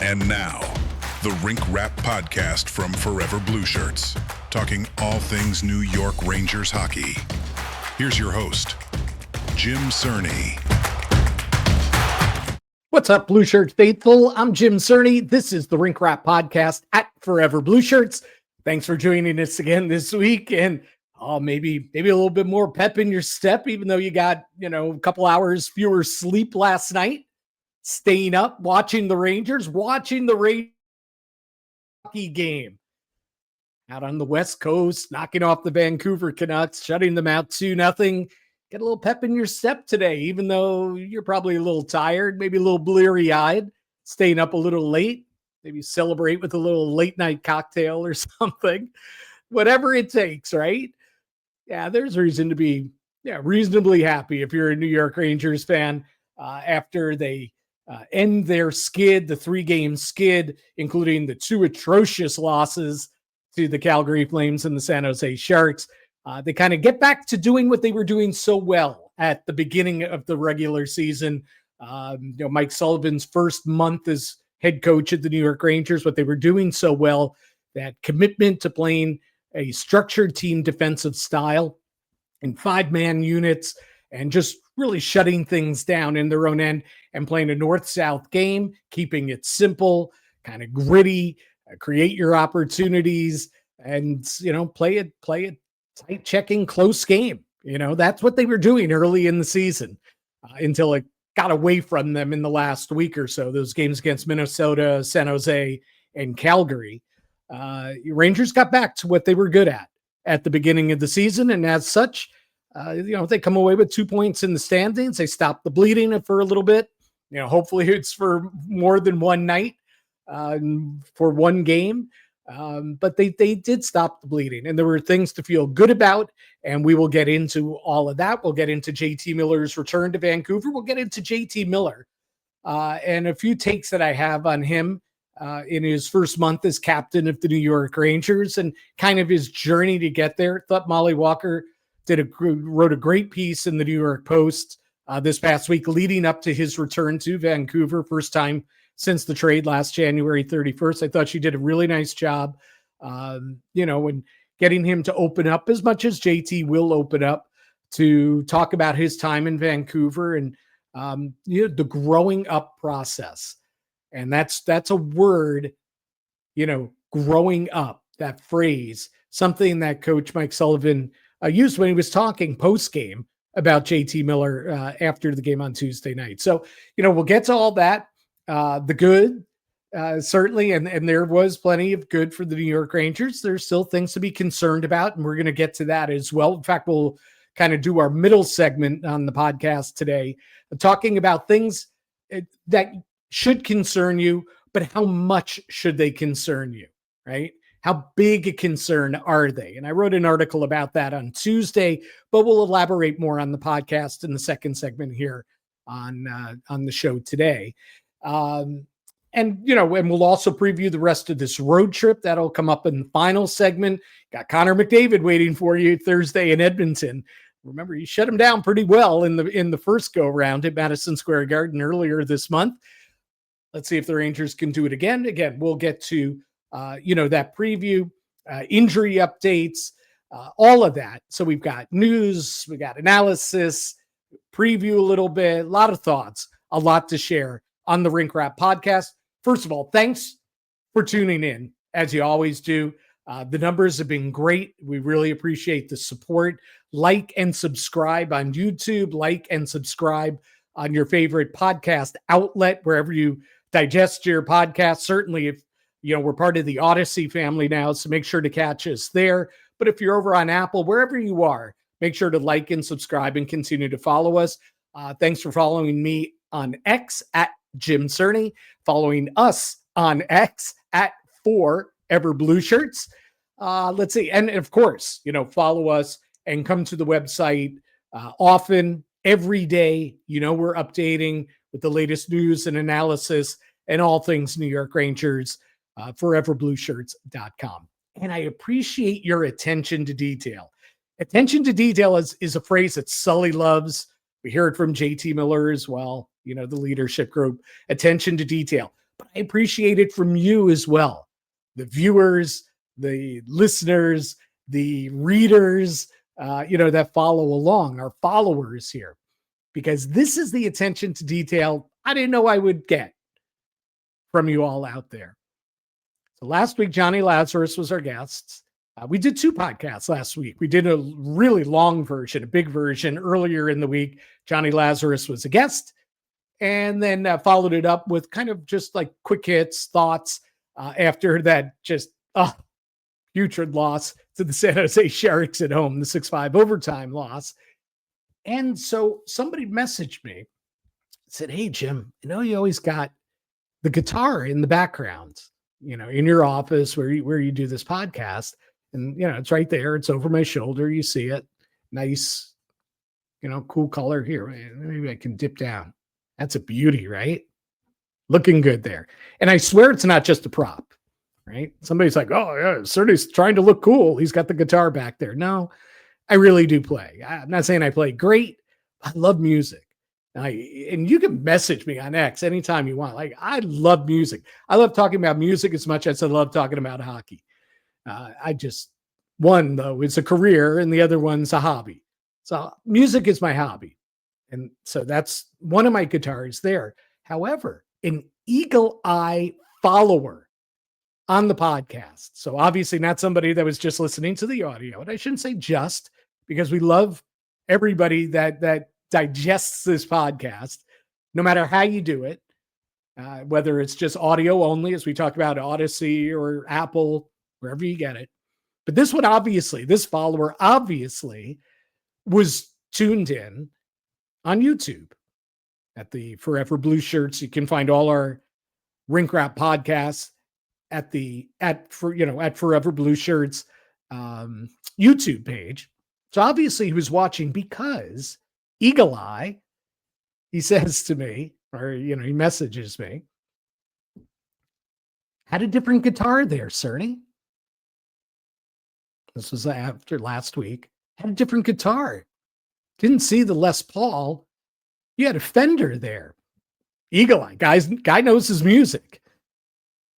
And now, the Rink Rap Podcast from Forever Blueshirts, talking all things New York Rangers hockey. Here's your host, Jim Cerny. What's up, Blue Shirts faithful? I'm Jim Cerny. This is the Rink Rap Podcast at Forever Blueshirts. Thanks for joining us again this week. And maybe a little bit more pep in your step, even though you got, a couple hours fewer sleep last night. Staying up, watching the Rangers, watching the Rangers hockey game out on the West Coast, knocking off the Vancouver Canucks, shutting them out 2-0. Get a little pep in your step today, even though you're probably a little tired, maybe a little bleary-eyed, staying up a little late, maybe celebrate with a little late-night cocktail or something. Whatever it takes, right? Yeah, there's reason to be reasonably happy if you're a New York Rangers fan after they end their skid, the 3-game skid, including the 2 atrocious losses to the Calgary Flames and the San Jose Sharks. They kind of get back to doing what they were doing so well at the beginning of the regular season. Mike Sullivan's first month as head coach of the New York Rangers, what they were doing so well, that commitment to playing a structured team defensive style in 5-man units and just really shutting things down in their own end and playing a north-south game, keeping it simple, kind of gritty, create your opportunities, and, play it tight checking close game. That's what they were doing early in the season until it got away from them in the last week or so. Those games against Minnesota, San Jose, and Calgary. Rangers got back to what they were good at the beginning of the season. And as such, they come away with 2 points in the standings. They stop the bleeding for a little bit. Hopefully it's for more than one night, for one game. But they did stop the bleeding, and there were things to feel good about, and we will get into all of that. We'll get into JT Miller's return to Vancouver. We'll get into JT Miller and a few takes that I have on him in his first month as captain of the New York Rangers and kind of his journey to get there. Thought Molly Walker wrote a great piece in the New York Post this past week leading up to his return to Vancouver, first time since the trade last January 31st. I thought she did a really nice job, and getting him to open up as much as JT will open up to talk about his time in Vancouver and, the growing up process. And that's a word, growing up, that phrase, something that Coach Mike Sullivan used when he was talking post-game about JT Miller after the game on Tuesday night. So, we'll get to all that. The good, certainly, and there was plenty of good for the New York Rangers. There's still things to be concerned about, and we're going to get to that as well. In fact, we'll kind of do our middle segment on the podcast today, talking about things that should concern you, but how much should they concern you, right? How big a concern are they? And I wrote an article about that on Tuesday, but we'll elaborate more on the podcast in the second segment here on the show today. And we'll also preview the rest of this road trip. That'll come up in the final segment. Got Connor McDavid waiting for you Thursday in Edmonton. Remember, you shut him down pretty well in the first go round at Madison Square Garden earlier this month. Let's see if the Rangers can do it again. Again, we'll get to, that preview, injury updates, all of that. So we've got news, we got analysis, preview a little bit, a lot of thoughts, a lot to share on the Rink Rap Podcast. First of all, thanks for tuning in, as you always do. The numbers have been great. We really appreciate the support. Like and subscribe on YouTube. Like and subscribe on your favorite podcast outlet, wherever you digest your podcast. Certainly, if we're part of the Odyssey family now, so make sure to catch us there. But if you're over on Apple, wherever you are, make sure to like and subscribe and continue to follow us. Thanks for following me on X at Jim Cerny, following us on X at Forever Blueshirts. Let's see. And of course, follow us and come to the website often, every day. We're updating with the latest news and analysis and all things New York Rangers, foreverblueshirts.com. And I appreciate your attention to detail. Attention to detail is a phrase that Sully loves. We hear it from JT Miller as well, the leadership group. Attention to detail. but I appreciate it from you as well. The viewers, the listeners, the readers, that follow along, our followers here, because this is the attention to detail I didn't know I would get from you all out there. So last week, Johnny Lazarus was our guest. We did 2 podcasts last week. We did a really long version, a big version earlier in the week. Johnny Lazarus was a guest, and then followed it up with kind of just like quick hits, thoughts after that just putrid loss to the San Jose Sharks at home, the 6-5 overtime loss. And so somebody messaged me, said, "Hey, Jim, you always got the guitar in the background, in your office where you do this podcast. And, it's right there. It's over my shoulder. You see it. Nice, cool color here. Maybe I can dip down. That's a beauty, right? Looking good there." And I swear it's not just a prop, right? Somebody's like, "Oh, yeah, Cerny's trying to look cool. He's got the guitar back there." No, I really do play. I'm not saying I play great. I love music. And you can message me on X anytime you want. Like, I love music. I love talking about music as much as I love talking about hockey. One, though, is a career and the other one's a hobby. So music is my hobby. And so that's one of my guitars there. However, an eagle eye follower on the podcast. So obviously not somebody that was just listening to the audio. And I shouldn't say just, because we love everybody that digests this podcast, no matter how you do it, whether it's just audio only, as we talked about Odyssey or Apple, wherever you get it. But this follower obviously was tuned in on YouTube at the Forever Blueshirts. You can find all our Rink Rap podcasts at Forever Blueshirts YouTube page. So obviously he was watching because Eagle Eye, he says to me, or, he messages me, "Had a different guitar there, Cerny." This was after last week. "Had a different guitar. Didn't see the Les Paul. You had a Fender there." Eagle Eye, guy knows his music.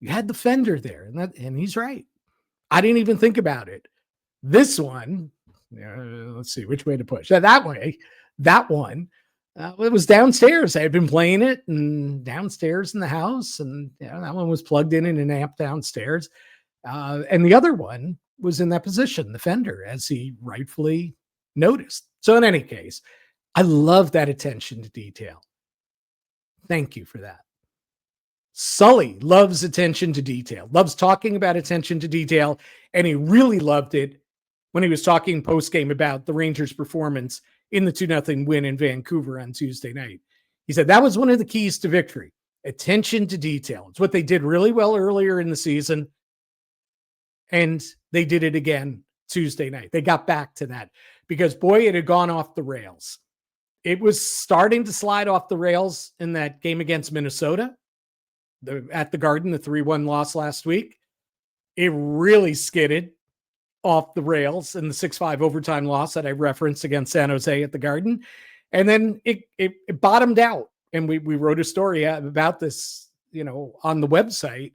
"You had the Fender there." And he's right. I didn't even think about it. This one, let's see which way to push. That way. That one, it was downstairs. I had been playing it and downstairs in the house, and that one was plugged in an amp downstairs. And the other one was in that position, the Fender, as he rightfully noticed. So in any case, I love that attention to detail. Thank you for that. Sully loves attention to detail, loves talking about attention to detail, and he really loved it when he was talking post-game about the Rangers' performance in the 2-0 win in Vancouver on Tuesday night. He said that was one of the keys to victory. Attention to detail. It's what they did really well earlier in the season, and they did it again Tuesday night. They got back to that because, boy, it had gone off the rails. It was starting to slide off the rails in that game against Minnesota at the Garden, the 3-1 loss last week. It really skidded off the rails in the 6-5 overtime loss that I referenced against San Jose at the Garden. And then it bottomed out. And we wrote a story about this, on the website.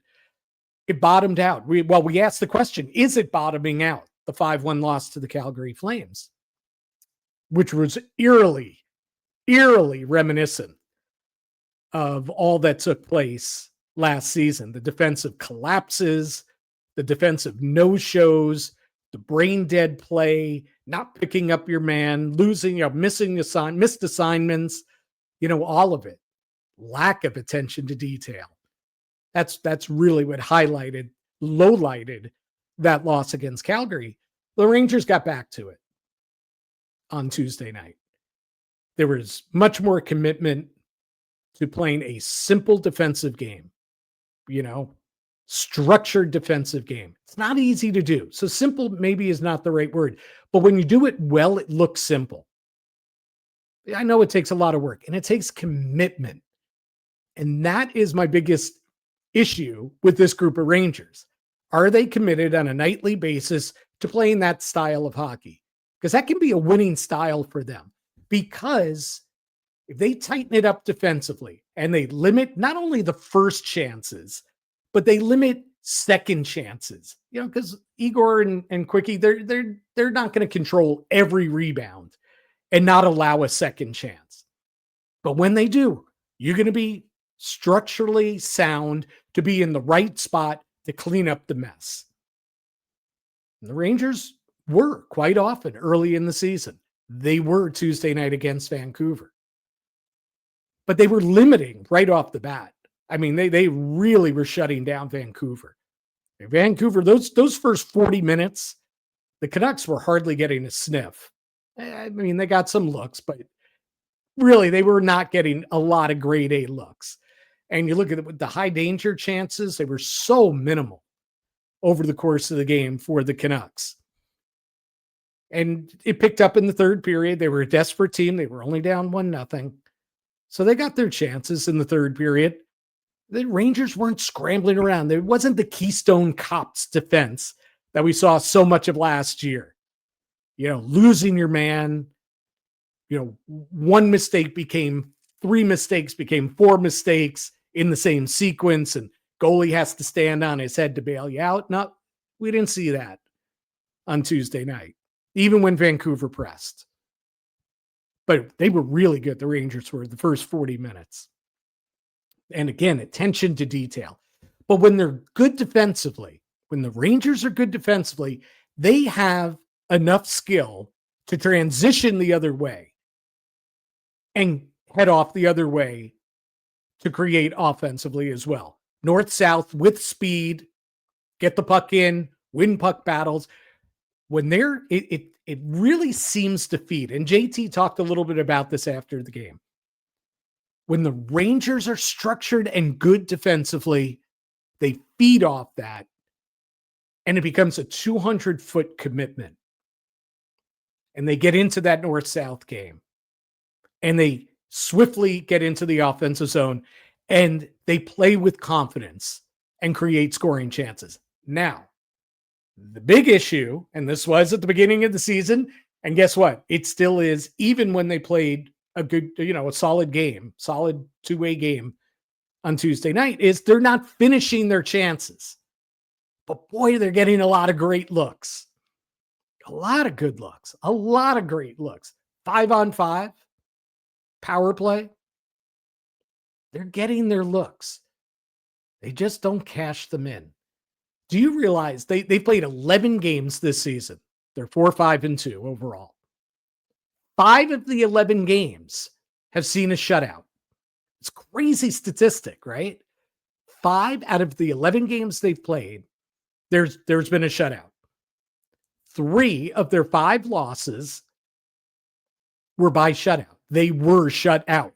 It bottomed out. We asked the question, is it bottoming out? The 5-1 loss to the Calgary Flames, which was eerily reminiscent of all that took place last season. The defensive collapses, the defensive no-shows, the brain dead play, not picking up your man, losing, missed assignments, all of it. Lack of attention to detail. That's really what lowlighted that loss against Calgary. The Rangers got back to it on Tuesday night. There was much more commitment to playing a simple defensive game, structured defensive game. It's not easy to do. So simple maybe is not the right word, but when you do it well, it looks simple. I know it takes a lot of work and it takes commitment. And that is my biggest issue with this group of Rangers. Are they committed on a nightly basis to playing that style of hockey? Because that can be a winning style for them. Because if they tighten it up defensively and they limit not only the first chances, but they limit second chances, because Igor and Quickie, they're not going to control every rebound and not allow a second chance. But when they do, you're going to be structurally sound to be in the right spot to clean up the mess. And the Rangers were quite often early in the season. They were Tuesday night against Vancouver. But they were limiting right off the bat. I mean, they really were shutting down Vancouver. Vancouver, those first 40 minutes, the Canucks were hardly getting a sniff. I mean, they got some looks, but really they were not getting a lot of grade A looks. And you look at the high danger chances, they were so minimal over the course of the game for the Canucks. And it picked up in the third period. They were a desperate team. They were only down 1-0. So they got their chances in the third period. The Rangers weren't scrambling around. There wasn't the Keystone Cops defense that we saw so much of last year. Losing your man, one mistake became 3 mistakes, became 4 mistakes in the same sequence, and goalie has to stand on his head to bail you out. No, we didn't see that on Tuesday night, even when Vancouver pressed. But they were really good, the Rangers were, the first 40 minutes. And again, attention to detail. But when they're good defensively, when the Rangers are good defensively, they have enough skill to transition the other way and head off the other way to create offensively as well. North-south with speed, get the puck in, win puck battles. When it really seems to feed. And JT talked a little bit about this after the game. When the Rangers are structured and good defensively, they feed off that, and it becomes a 200-foot commitment. And they get into that north-south game, and they swiftly get into the offensive zone, and they play with confidence and create scoring chances. Now, the big issue, and this was at the beginning of the season, and guess what? It still is, even when they played a good, a solid game, solid two-way game on Tuesday night, is they're not finishing their chances. But boy, they're getting a lot of great looks. A lot of good looks. A lot of great looks. 5-on-5, power play. They're getting their looks. They just don't cash them in. Do you realize they played 11 games this season? They're 4-5-2 overall. 5 of the 11 games have seen a shutout. It's a crazy statistic, right? 5 out of the 11 games they've played, there's been a shutout. 3 of their 5 losses were by shutout. They were shut out.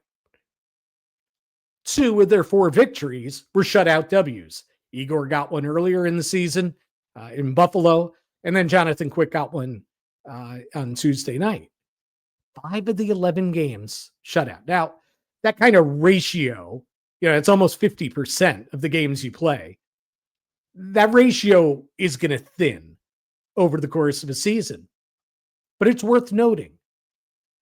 2 of their 4 victories were shutout W's. Igor got one earlier in the season in Buffalo, and then Jonathan Quick got one on Tuesday night. 5 of the 11 games shutout. Now, that kind of ratio, it's almost 50% of the games you play. That ratio is going to thin over the course of a season. But it's worth noting,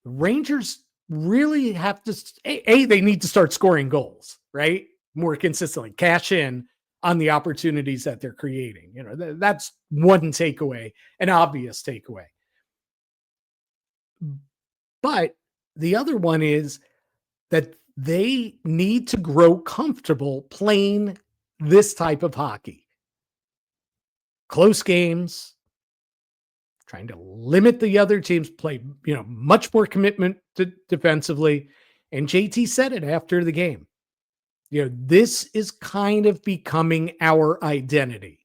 the Rangers really have to, they need to start scoring goals, right? More consistently, cash in on the opportunities that they're creating. That's one takeaway, an obvious takeaway. But the other one is that they need to grow comfortable playing this type of hockey. Close games, trying to limit the other teams, play, much more commitment to defensively. And JT said it after the game. This is kind of becoming our identity.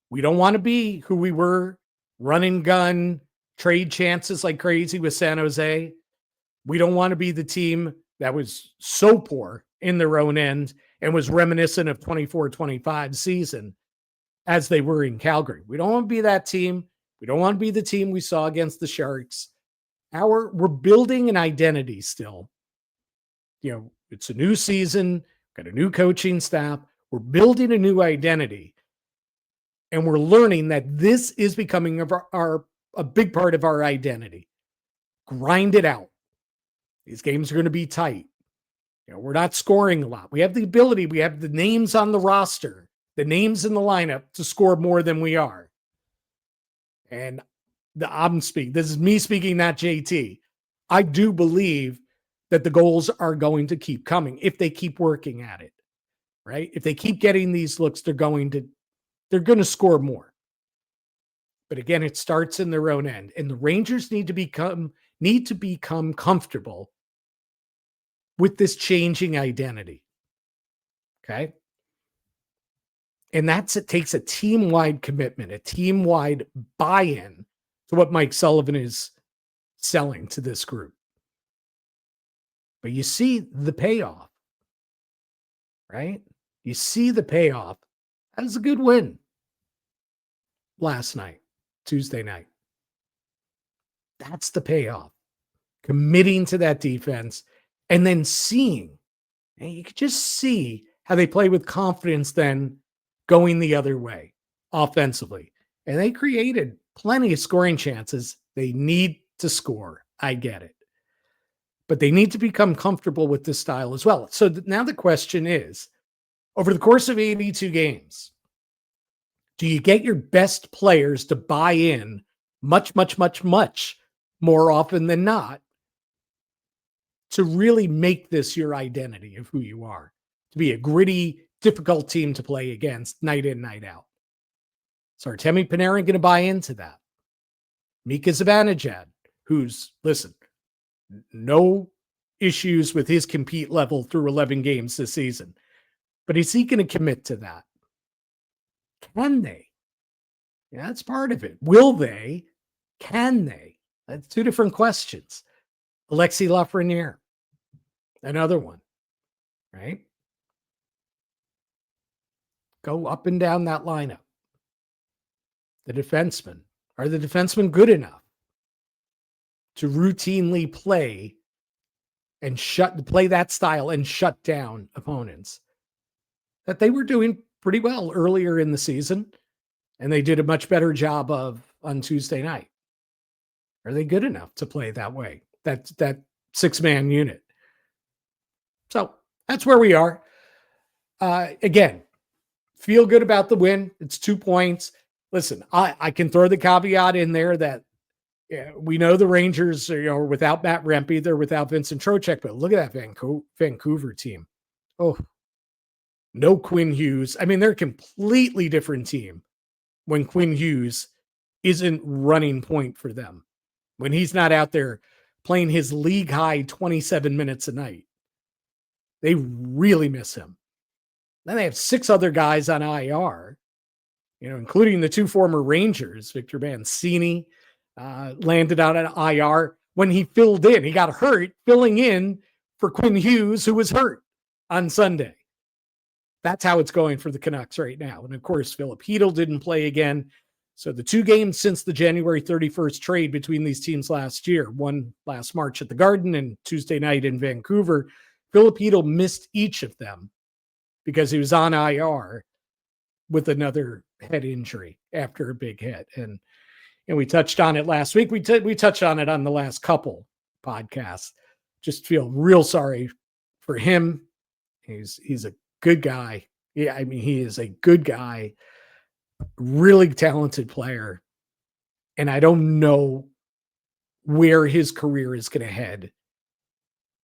We don't want to be who we were, run and gun, trade chances like crazy with San Jose. We don't want to be the team that was so poor in their own end and was reminiscent of 24-25 season as they were in Calgary. We don't want to be that team. We don't want to be the team we saw against the Sharks. We're building an identity still. It's a new season, got a new coaching staff. We're building a new identity. And we're learning that this is becoming a big part of our identity. Grind it out. These games are going to be tight. We're not scoring a lot. We have the ability, we have the names on the roster, the names in the lineup to score more than we are. And this is me speaking, not JT. I do believe that the goals are going to keep coming if they keep working at it, right? If they keep getting these looks, they're going to score more. But again, it starts in their own end, and the Rangers need to become comfortable with this changing identity. Okay? And it takes a team-wide commitment, a team-wide buy-in to what Mike Sullivan is selling to this group. But you see the payoff, right? You see the payoff. That was a good win last night, Tuesday night. That's the payoff. Committing to that defense and then seeing, and you could just see how they play with confidence then going the other way offensively. And they created plenty of scoring chances. They need to score. I get it. But they need to become comfortable with this style as well. So now the question is, over the course of 82 games, do you get your best players to buy in much, much, much, much more often than not to really make this your identity of who you are, to be a gritty, difficult team to play against night in, night out? So Artemi Panarin going to buy into that. Mika Zibanejad, who's, listen, no issues with his compete level through 11 games this season. But is he going to commit to that? Can they? Yeah, that's part of it. Will they? Can they? That's two different questions. Alexis Lafrenière, another one, right? Go up and down that lineup. The defensemen. Are the defensemen good enough to routinely play that style and shut down opponents? That they were doing pretty well earlier in the season, and they did a much better job of on Tuesday night. Are they good enough to play that way? That six-man unit. So that's where we are. Again, feel good about the win. It's 2 points. Listen, I can throw the caveat in there that we know the Rangers are without Matt Rempe, they're without Vincent Trocheck, but look at that Vancouver team. Oh, no Quinn Hughes. I mean, they're a completely different team when Quinn Hughes isn't running point for them, when he's not out there playing his league high 27 minutes a night. They really miss him. Then they have 6 other guys on IR, including the 2 former Rangers. Victor Mancini landed out on IR when he filled in. He got hurt filling in for Quinn Hughes, who was hurt on Sunday. That's how it's going for the Canucks right now. And of course, Philip Hedl didn't play again. So the 2 games since the January 31st trade between these teams last year, one last March at the Garden and Tuesday night in Vancouver, Philip Hedl missed each of them because he was on IR with another head injury after a big hit. And we touched on it last week. We touched on it on the last couple podcasts. Just feel real sorry for him. He's a good guy. Yeah, I mean, he is a good guy, really talented player. And I don't know where his career is going to head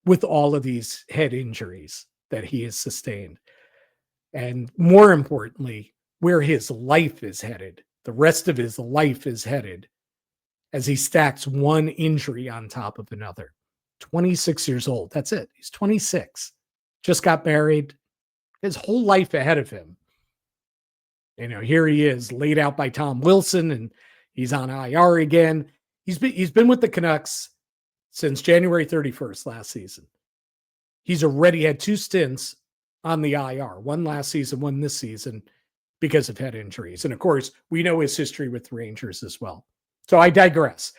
with all of these head injuries that he has sustained. And more importantly, where his life is headed. The rest of his life is headed as he stacks one injury on top of another. 26 years old. That's it. He's 26. Just got married. His whole life ahead of him. Here he is laid out by Tom Wilson, and he's on IR again. He's been with the Canucks since January 31st last season. He's already had 2 stints on the IR, one last season, one this season, because of head injuries. And of course, we know his history with the Rangers as well. So I digress.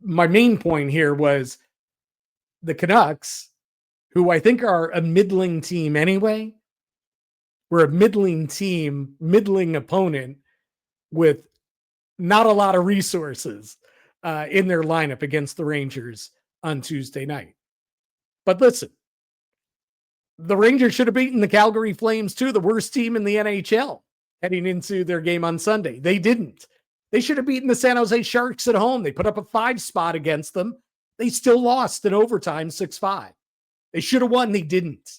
My main point here was the Canucks, who I think are a middling team anyway. We're a middling team, middling opponent with not a lot of resources in their lineup against the Rangers on Tuesday night. But listen, the Rangers should have beaten the Calgary Flames too, the worst team in the NHL, heading into their game on Sunday. They didn't. They should have beaten the San Jose Sharks at home. They put up a 5 spot against them. They still lost in overtime 6-5. They should have won. They didn't.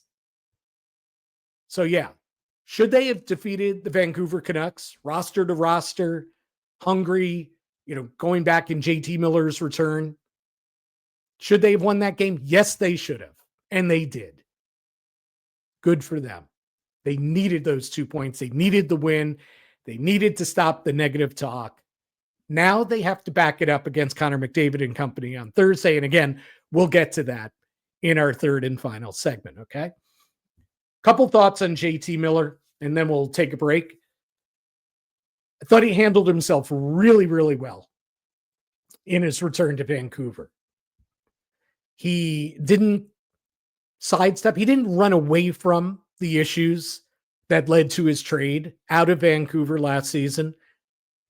So yeah, should they have defeated the Vancouver Canucks, roster to roster, hungry, going back in JT Miller's return? Should they have won that game? Yes, they should have. And they did. Good for them. They needed those 2 points. They needed the win. They needed to stop the negative talk. Now they have to back it up against Connor McDavid and company on Thursday. And again, we'll get to that in our third and final segment, okay? Couple thoughts on JT Miller, and then we'll take a break. I thought he handled himself really, really well in his return to Vancouver. He didn't sidestep. He didn't run away from the issues that led to his trade out of Vancouver last season.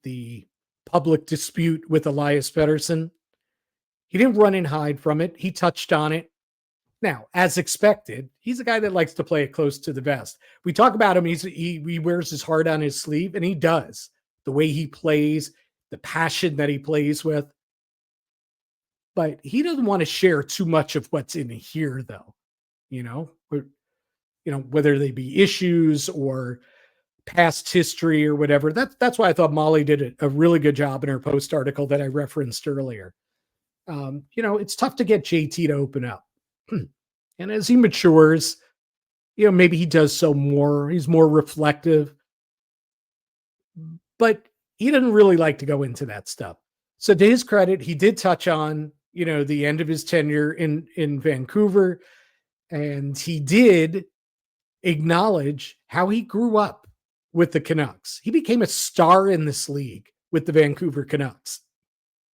The public dispute with Elias Pettersson. He didn't run and hide from it. He touched on it. Now, as expected, he's a guy that likes to play it close to the vest. We talk about him. He wears his heart on his sleeve, and he does. The way he plays, the passion that he plays with. But he doesn't want to share too much of what's in here, though. Whether they be issues or past history or whatever. That's why I thought Molly did a really good job in her post article that I referenced earlier. It's tough to get JT to open up. And as he matures, maybe he does so more. He's more reflective. But he doesn't really like to go into that stuff. So to his credit, he did touch on, the end of his tenure in Vancouver. And he did acknowledge how he grew up with the Canucks. He became a star in this league with the Vancouver Canucks,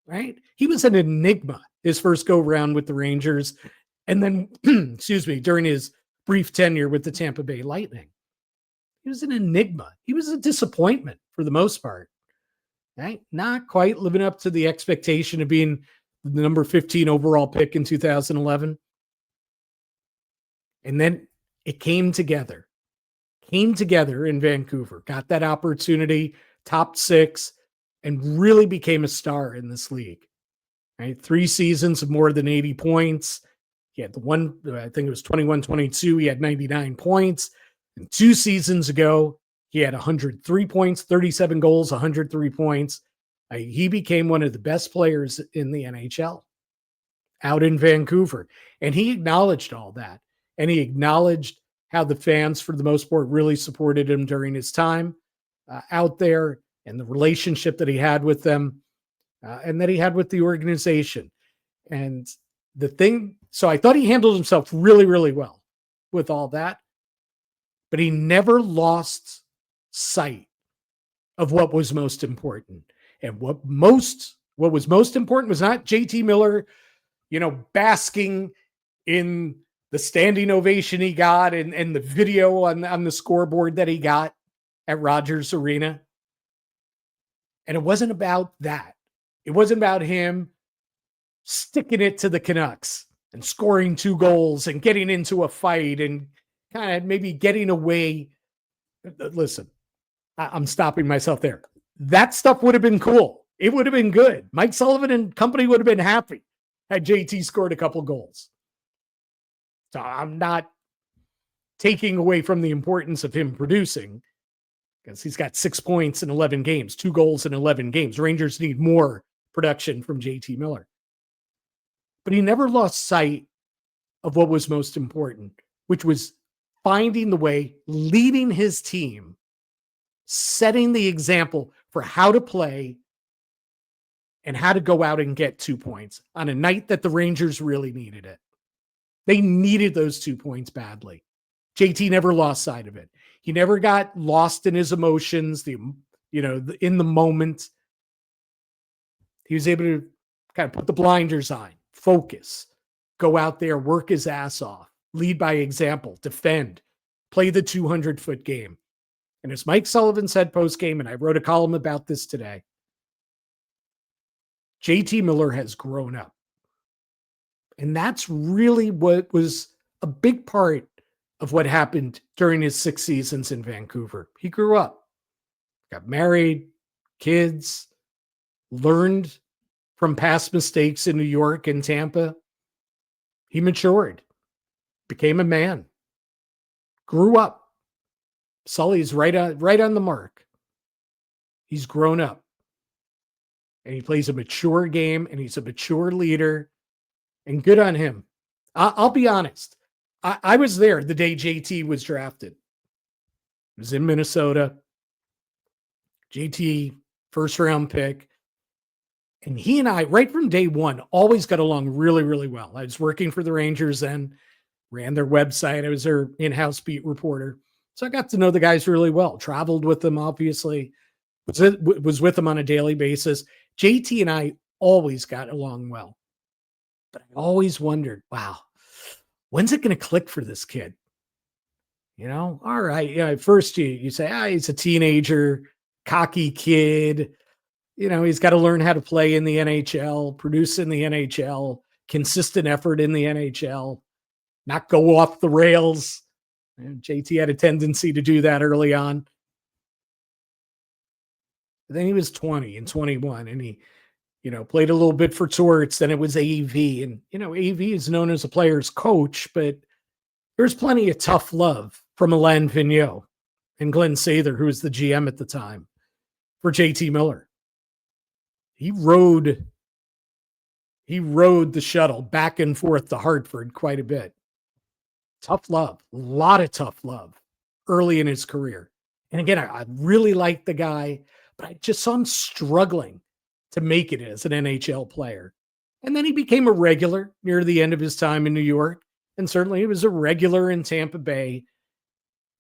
right? He was an enigma his first go round with the Rangers. And then, during his brief tenure with the Tampa Bay Lightning, he was an enigma. He was a disappointment for the most part, right? Not quite living up to the expectation of being the number 15 overall pick in 2011. And then it came together in Vancouver, got that opportunity, top 6, and really became a star in this league, right? 3 seasons of more than 80 points. He had I think it was 21-22. He had 99 points. And 2 seasons ago, he had 103 points, 37 goals, 103 points. He became one of the best players in the NHL out in Vancouver. And he acknowledged all that. And he acknowledged how the fans, for the most part, really supported him during his time out there, and the relationship that he had with them and that he had with the organization. And so I thought he handled himself really, really well with all that, but he never lost sight of what was most important. And what was most important was not JT Miller, basking in the standing ovation he got and the video on the scoreboard that he got at Rogers Arena. And it wasn't about that. It wasn't about him sticking it to the Canucks and scoring 2 goals and getting into a fight and kind of maybe getting away. Listen, I'm stopping myself there. That stuff would have been cool. It would have been good. Mike Sullivan and company would have been happy had JT scored a couple goals. So I'm not taking away from the importance of him producing, because he's got 6 points in 11 games, 2 goals in 11 games. Rangers need more production from JT Miller. But he never lost sight of what was most important, which was finding the way, leading his team, setting the example for how to play and how to go out and get 2 points on a night that the Rangers really needed it. They needed those 2 points badly. JT never lost sight of it. He never got lost in his emotions, in the moment. He was able to kind of put the blinders on, focus, go out there, work his ass off, lead by example, defend, play the 200-foot game. And as Mike Sullivan said post-game, and I wrote a column about this today, JT Miller has grown up. And that's really what was a big part of what happened during his 6 seasons in Vancouver. He grew up, got married, kids, learned from past mistakes in New York and Tampa. He matured, became a man, grew up. Sully's right on the mark. He's grown up. And he plays a mature game, and he's a mature leader. And good on him. I'll be honest. I was there the day JT was drafted. It was in Minnesota. JT, first round pick. And he and I, right from day one, always got along really, really well. I was working for the Rangers then, ran their website. I was their in-house beat reporter. So I got to know the guys really well. Traveled with them, obviously. Was with them on a daily basis. JT and I always got along well. But I always wondered, wow, when's it going to click for this kid? All right. At first you say, he's a teenager, cocky kid. He's got to learn how to play in the NHL, produce in the NHL, consistent effort in the NHL, not go off the rails. And JT had a tendency to do that early on. But then he was 20 and 21, and he played a little bit for Torts. Then it was AV. And, AV is known as a player's coach, but there's plenty of tough love from Alain Vigneault and Glenn Sather, who was the GM at the time, for JT Miller. He rode the shuttle back and forth to Hartford quite a bit. Tough love, a lot of tough love early in his career. And again, I really liked the guy, but I just saw him struggling to make it as an NHL player. And then he became a regular near the end of his time in New York. And certainly he was a regular in Tampa Bay.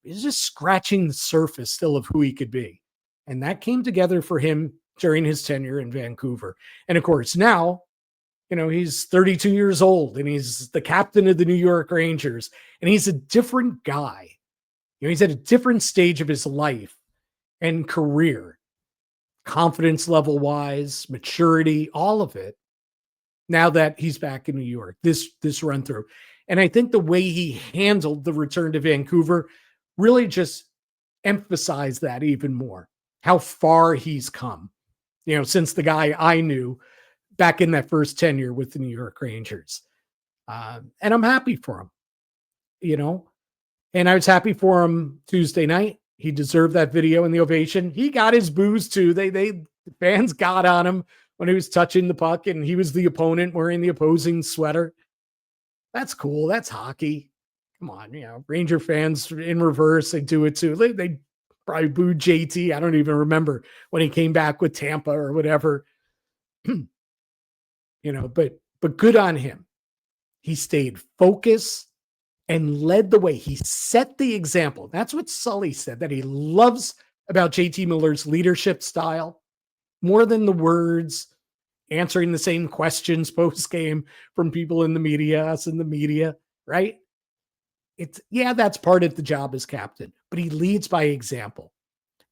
He's just scratching the surface still of who he could be. And that came together for him during his tenure in Vancouver. And of course, now, he's 32 years old and he's the captain of the New York Rangers. And he's a different guy. He's at a different stage of his life and career. Confidence level wise, maturity, all of it. Now that he's back in New York, this run through. And I think the way he handled the return to Vancouver really just emphasized that even more, how far he's come, since the guy I knew back in that first tenure with the New York Rangers. And I'm happy for him, and I was happy for him Tuesday night. He deserved that video and the ovation. He got his boos too. The fans got on him when he was touching the puck and he was the opponent wearing the opposing sweater. That's cool. That's hockey. Come on, Ranger fans in reverse, they do it too. They probably booed JT. I don't even remember when he came back with Tampa or whatever. But good on him. He stayed focused and led the way. He set the example. That's what Sully said, that he loves about JT Miller's leadership style more than the words, answering the same questions post-game from people in the media, us in the media, right? That's part of the job as captain, but he leads by example.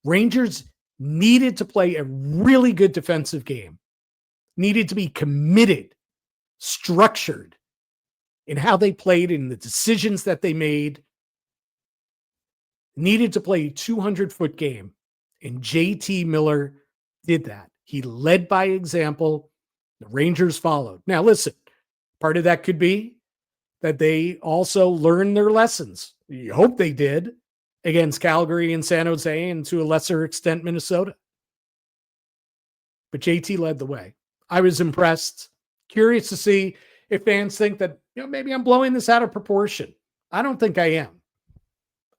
Rangers needed to play a really good defensive game, needed to be committed, structured in how they played, in the decisions that they made, needed to play a 200-foot game. And JT Miller did that. He led by example. The Rangers followed. Now, listen, part of that could be that they also learned their lessons. You hope they did against Calgary and San Jose, and to a lesser extent, Minnesota. But JT led the way. I was impressed. Curious to see if fans think that, maybe I'm blowing this out of proportion. I don't think I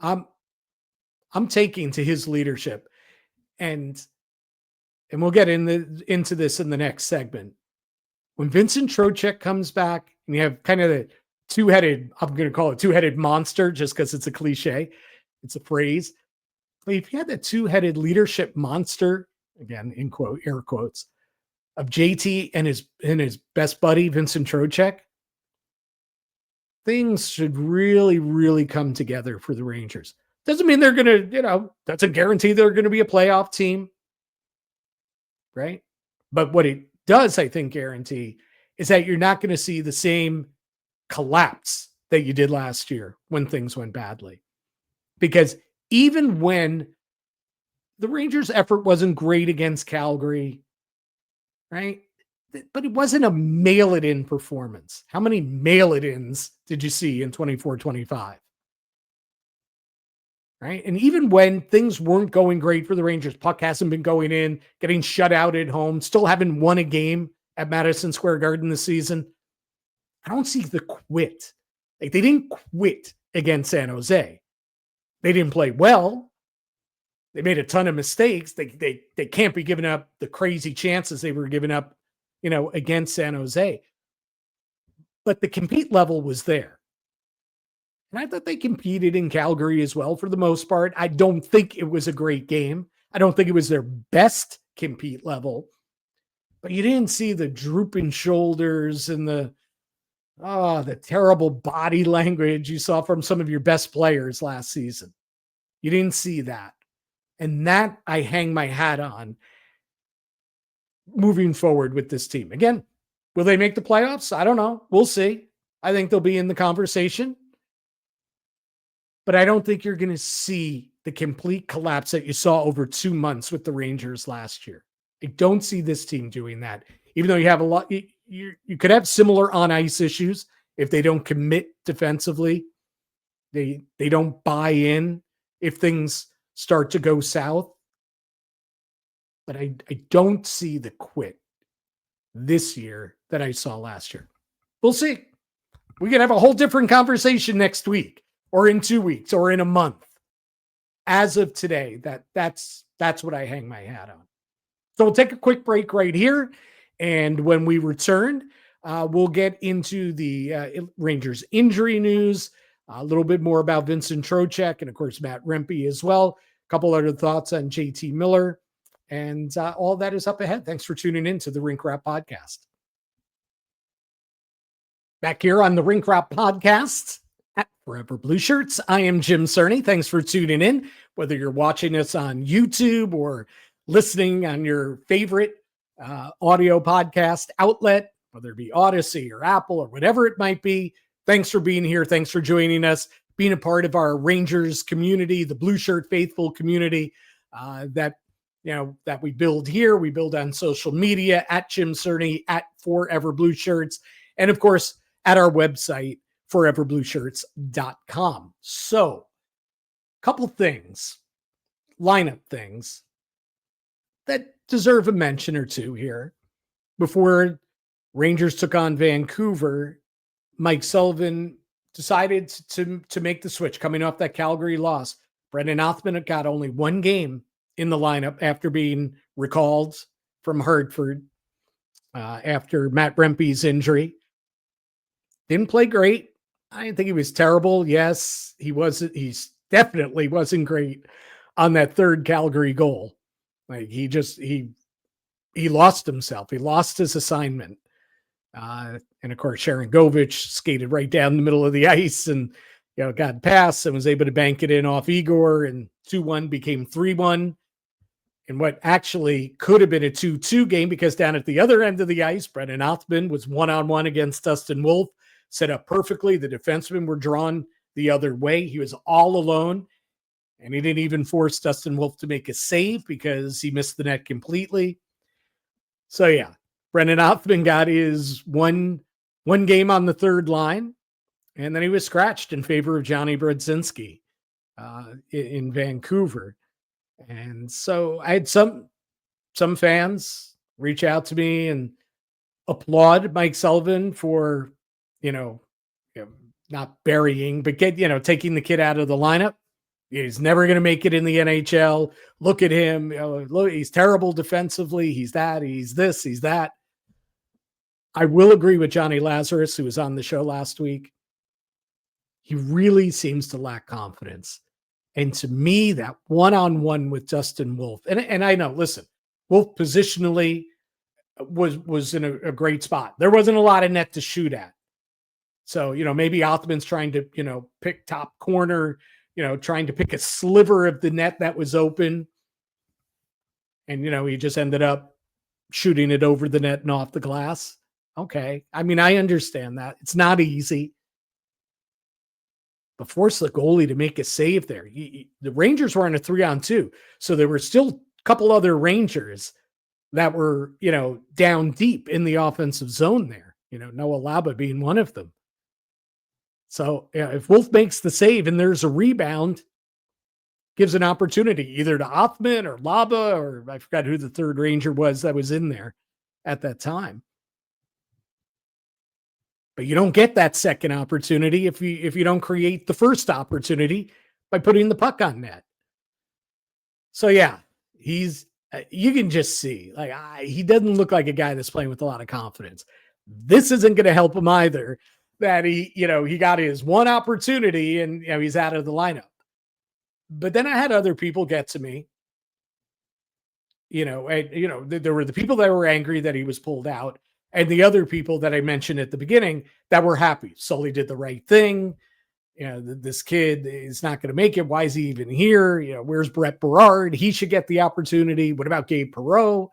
am. I'm taking to his leadership, and we'll get into this in the next segment. When Vincent Trocheck comes back, and you have kind of the two-headed, I'm going to call it two-headed monster just because it's a cliche. It's a phrase. But if you had that two-headed leadership monster, again, in quote, air quotes, of JT and his best buddy, Vincent Trocheck, things should really, really come together for the Rangers. Doesn't mean they're going to, that's a guarantee they're going to be a playoff team, right? But what it does, I think, guarantee is that you're not going to see the same collapse that you did last year when things went badly. Because even when the Rangers' effort wasn't great against Calgary, right? But it wasn't a mail-it-in performance. How many mail-it-ins did you see in 24-25? Right? And even when things weren't going great for the Rangers, puck hasn't been going in, getting shut out at home, still haven't won a game at Madison Square Garden this season, I don't see the quit. Like, they didn't quit against San Jose. They didn't play well. They made a ton of mistakes. They can't be giving up the crazy chances they were giving up, against San Jose. But the compete level was there. And I thought they competed in Calgary as well for the most part. I don't think it was a great game. I don't think it was their best compete level. But you didn't see the drooping shoulders and the terrible body language you saw from some of your best players last season. You didn't see that. And that I hang my hat on moving forward with this team. Again, will they make the playoffs? I don't know. We'll see. I think they'll be in the conversation. But I don't think you're going to see the complete collapse that you saw over 2 months with the Rangers last year. I don't see this team doing that. Even though you have a lot, you could have similar on-ice issues if they don't commit defensively. They don't buy in if things start to go south. But I don't see the quit this year that I saw last year. We'll see. We could have a whole different conversation next week or in 2 weeks or in a month. As of today, that's what I hang my hat on. So we'll take a quick break right here. And when we return, we'll get into the Rangers injury news, a little bit more about Vincent Trocheck, and of course, Matt Rempe as well. A couple other thoughts on JT Miller. And all that is up ahead. Thanks for tuning in to the Rink Wrap Podcast. Back here on the Rink Wrap Podcast at Forever Blueshirts, I am Jim Cerny. Thanks for tuning in. Whether you're watching us on YouTube or listening on your favorite audio podcast outlet, whether it be Odyssey or Apple or whatever it might be, thanks for being here. Thanks for joining us, being a part of our Rangers community, the Blue Shirt faithful community that we build here. We build on social media at Jim Cerny, at Forever Blue Shirts, and of course at our website, foreverblueshirts.com. So, couple things, lineup things that deserve a mention or two here. Before Rangers took on Vancouver, Mike Sullivan decided to make the switch coming off that Calgary loss. Brendan Othman got only one game in the lineup after being recalled from Hartford after Matt Rempe's injury. Didn't play great. I didn't think he was terrible. Yes, he definitely wasn't great on that third Calgary goal. Like he lost himself. He lost his assignment. And of course, Sharangovich skated right down the middle of the ice and got past and was able to bank it in off Igor, and 2-1 became 3-1. And what actually could have been a 2-2 game, because down at the other end of the ice, Brendan Othman was one-on-one against Dustin Wolf, set up perfectly. The defensemen were drawn the other way. He was all alone, and he didn't even force Dustin Wolf to make a save because he missed the net completely. So yeah, Brendan Othman got his one game on the third line, and then he was scratched in favor of Johnny Brodzinski in Vancouver. And so I had some fans reach out to me and applaud Mike Sullivan for, not burying, but taking the kid out of the lineup. He's never going to make it in the NHL. Look at him. Look, he's terrible defensively. He's that, he's this, he's that. I will agree with Johnny Lazarus, who was on the show last week. He really seems to lack confidence. And to me, that one-on-one with Dustin Wolf, and I know, listen, Wolf positionally was in a great spot. There wasn't a lot of net to shoot at. So, maybe Othman's trying to, pick top corner, trying to pick a sliver of the net that was open. And, he just ended up shooting it over the net and off the glass. Okay. I mean, I understand that. It's not easy. But force the goalie to make a save there. The Rangers were on a 3-on-2. So there were still a couple other Rangers that were, down deep in the offensive zone there. Noah Laba being one of them. So if Wolf makes the save and there's a rebound, gives an opportunity either to Othman or Laba, or I forgot who the third Ranger was that was in there at that time. But you don't get that second opportunity if you don't create the first opportunity by putting the puck on net. So yeah, you can just see he doesn't look like a guy that's playing with a lot of confidence. This isn't going to help him either. That he got his one opportunity and he's out of the lineup. But then I had other people get to me. There were the people that were angry that he was pulled out, and the other people that I mentioned at the beginning that were happy. Sully did the right thing. This kid is not going to make it. Why is he even here? Where's Brett Berard? He should get the opportunity. What about Gabe Perreault?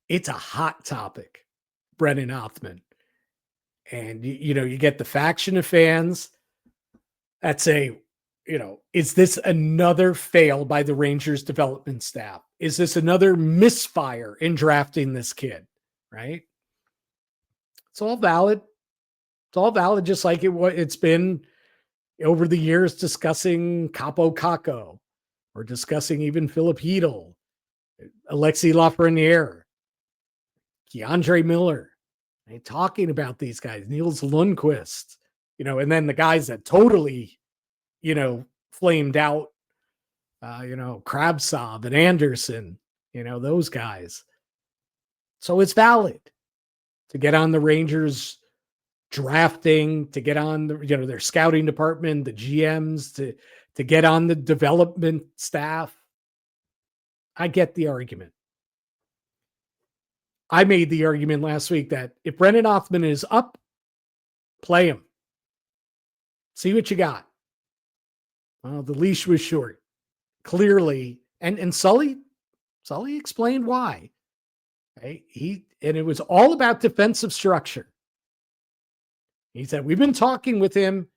It's a hot topic, Brennan Othman. And, you get the faction of fans that say, is this another fail by the Rangers development staff? Is this another misfire in drafting this kid? Right? It's all valid. It's all valid, just like it's been over the years discussing Capo Caco or discussing even Philip Hedl, Alexis Lafrenière, Keandre Miller, talking about these guys, Niels Lundqvist, and then the guys that totally, flamed out, Kravtsov and Anderson, those guys. So it's valid to get on the Rangers drafting, to get on their scouting department, the GMs, to get on the development staff. I get the argument. I made the argument last week that if Brennan Othman is up, play him. See what you got. Well, the leash was short, clearly, and Sully explained why. Okay? And it was all about defensive structure. He said, we've been talking with him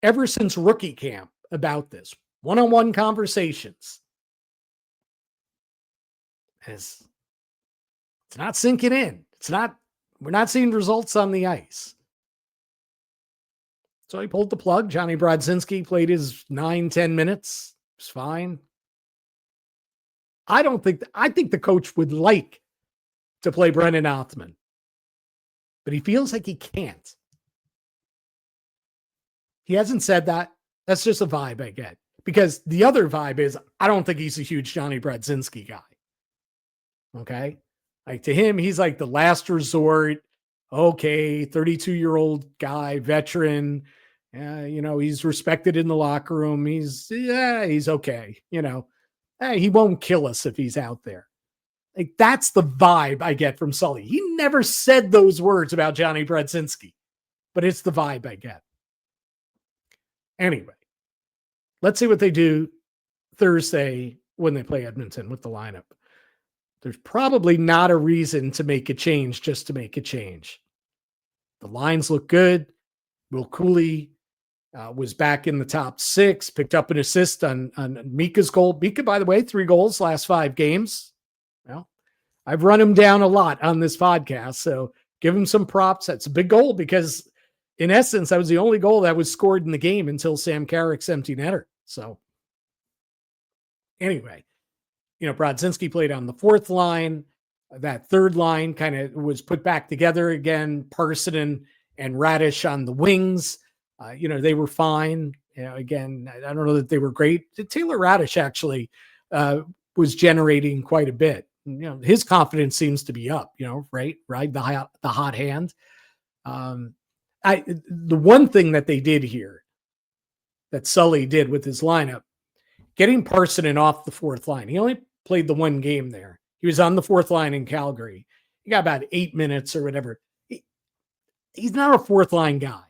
ever since rookie camp about this, one-on-one conversations. It's not sinking in. We're not seeing results on the ice. So he pulled the plug. Johnny Brodzinski played his 9-10 minutes. It's fine. I think the coach would like to play Brennan Othman, but he feels like he can't. He hasn't said that. That's just a vibe I get. Because the other vibe is, I don't think he's a huge Johnny Brodzinski guy. Okay? Like, to him, he's like the last resort. Okay, 32-year-old guy, veteran. He's respected in the locker room. He's okay. He won't kill us if he's out there. Like, that's the vibe I get from Sully. He never said those words about Johnny Brodzinski, but it's the vibe I get. Anyway, let's see what they do Thursday when they play Edmonton with the lineup. There's probably not a reason to make a change just to make a change. The lines look good. Will Cuylle was back in the top 6, picked up an assist on Mika's goal. Mika, by the way, 3 goals last 5 games. Well, I've run him down a lot on this podcast, so give him some props. That's a big goal because, in essence, that was the only goal that was scored in the game until Sam Carrick's empty netter. So, anyway, Brodzinski played on the 4th line. That 3rd line kind of was put back together again. Parsonen and Radish on the wings. They were fine. Again, I don't know that they were great. Taylor Radish actually was generating quite a bit. His confidence seems to be up, right? The hot hand. The one thing that they did here that Sully did with his lineup, getting Parsonen off the 4th line. He only played the 1 game there. He was on the 4th line in Calgary. He got about 8 minutes or whatever. He's not a 4th line guy.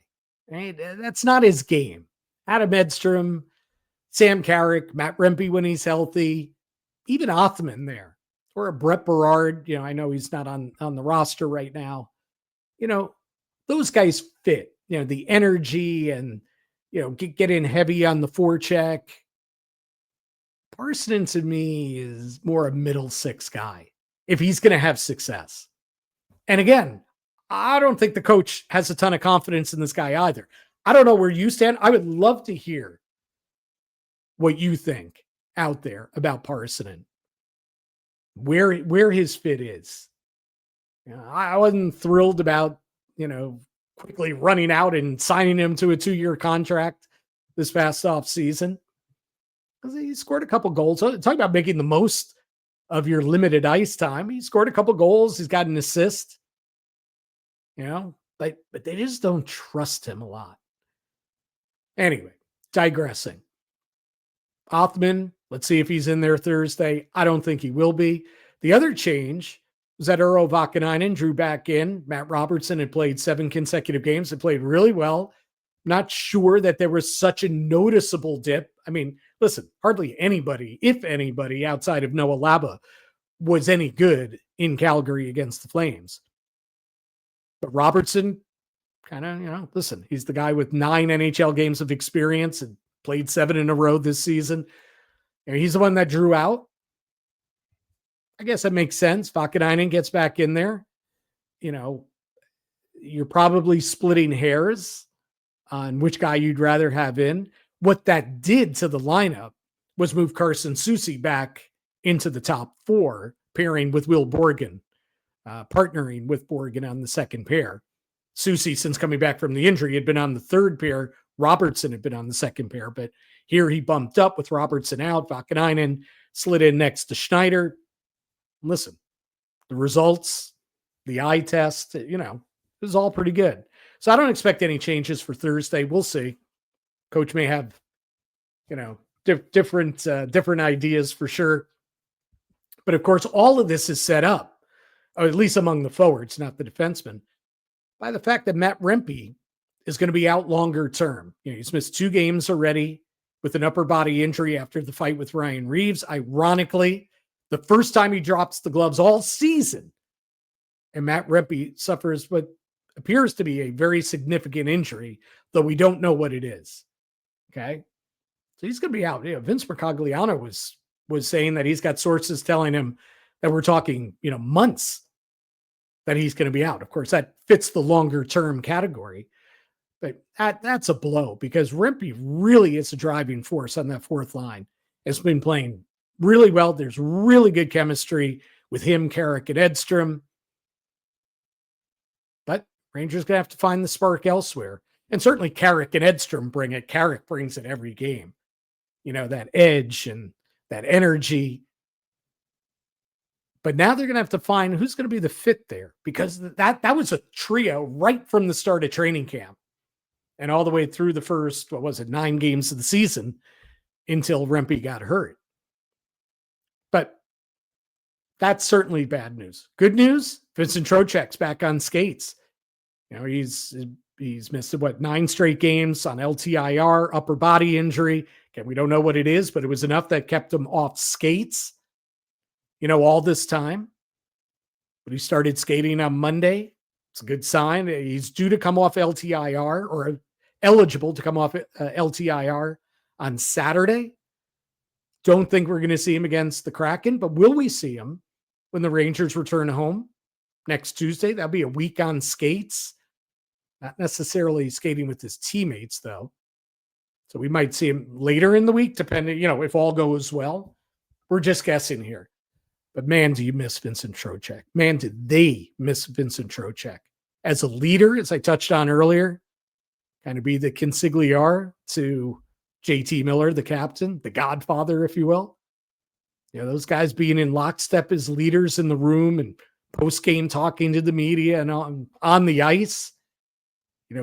Right? That's not his game. Adam Edstrom, Sam Carrick, Matt Rempe when he's healthy, even Othman there. for a Brett Berard, I know he's not on the roster right now. Those guys fit, the energy and, get in heavy on the forecheck. Parson to me is more a middle six guy if he's going to have success. And again, I don't think the coach has a ton of confidence in this guy either. I don't know where you stand. I would love to hear what you think out there about Parson, where his fit is. I wasn't thrilled about, quickly running out and signing him to a 2-year contract this past off season. He scored a couple goals. Talk about making the most of your limited ice time. He scored a couple goals. He's got an assist. But they just don't trust him a lot. Anyway, digressing. Othman, let's see if he's in there Thursday. I don't think he will be. The other change was that Urho Vakanainen drew back in. Matt Robertson had played 7 consecutive games and played really well. Not sure that there was such a noticeable dip. I mean, listen, hardly anybody, if anybody, outside of Noah Laba was any good in Calgary against the Flames. But Robertson kind of, listen, he's the guy with 9 NHL games of experience and played 7 in a row this season. He's the one that drew out. I guess that makes sense. Vakanainen gets back in there. You're probably splitting hairs on which guy you'd rather have in. What that did to the lineup was move Carson Soucy back into the top 4, pairing with Will Borgen, partnering with Borgen on the second pair. Soucy, since coming back from the injury, had been on the third pair. Robertson had been on the second pair, but here he bumped up with Robertson out. Vakanainen slid in next to Schneider. Listen, the results, the eye test, it was all pretty good. So I don't expect any changes for Thursday. We'll see. Coach may have, different ideas for sure. But of course, all of this is set up, or at least among the forwards, not the defensemen, by the fact that Matt Rempe is going to be out longer term. He's missed 2 games already with an upper body injury after the fight with Ryan Reeves. Ironically, the first time he drops the gloves all season. And Matt Rempe suffers what appears to be a very significant injury, though we don't know what it is. Okay. So he's going to be out. Vince Mercogliano was saying that he's got sources telling him that we're talking, months that he's going to be out. Of course, that fits the longer term category, but that's a blow because Rempe really is a driving force on that fourth line. It's been playing really well. There's really good chemistry with him, Carrick, and Edstrom. But Rangers going to have to find the spark elsewhere. And certainly Carrick and Edstrom bring it. Carrick brings it every game. That edge and that energy. But now they're going to have to find who's going to be the fit there because that was a trio right from the start of training camp and all the way through the first, 9 games of the season until Rempe got hurt. But that's certainly bad news. Good news, Vincent Trocheck's back on skates. He's missed 9 straight games on LTIR, upper body injury. Again, we don't know what it is, but it was enough that kept him off skates, all this time. But he started skating on Monday. It's a good sign. He's due to come off LTIR or eligible to come off LTIR on Saturday. Don't think we're going to see him against the Kraken, but will we see him when the Rangers return home next Tuesday? That'll be a week on skates. Not necessarily skating with his teammates, though. So we might see him later in the week, depending, if all goes well. We're just guessing here. But man, do you miss Vincent Trocheck. Man, did they miss Vincent Trocheck. As a leader, as I touched on earlier, kind of be the consigliere to JT Miller, the captain, the godfather, if you will. Those guys being in lockstep as leaders in the room and post-game talking to the media and on the ice,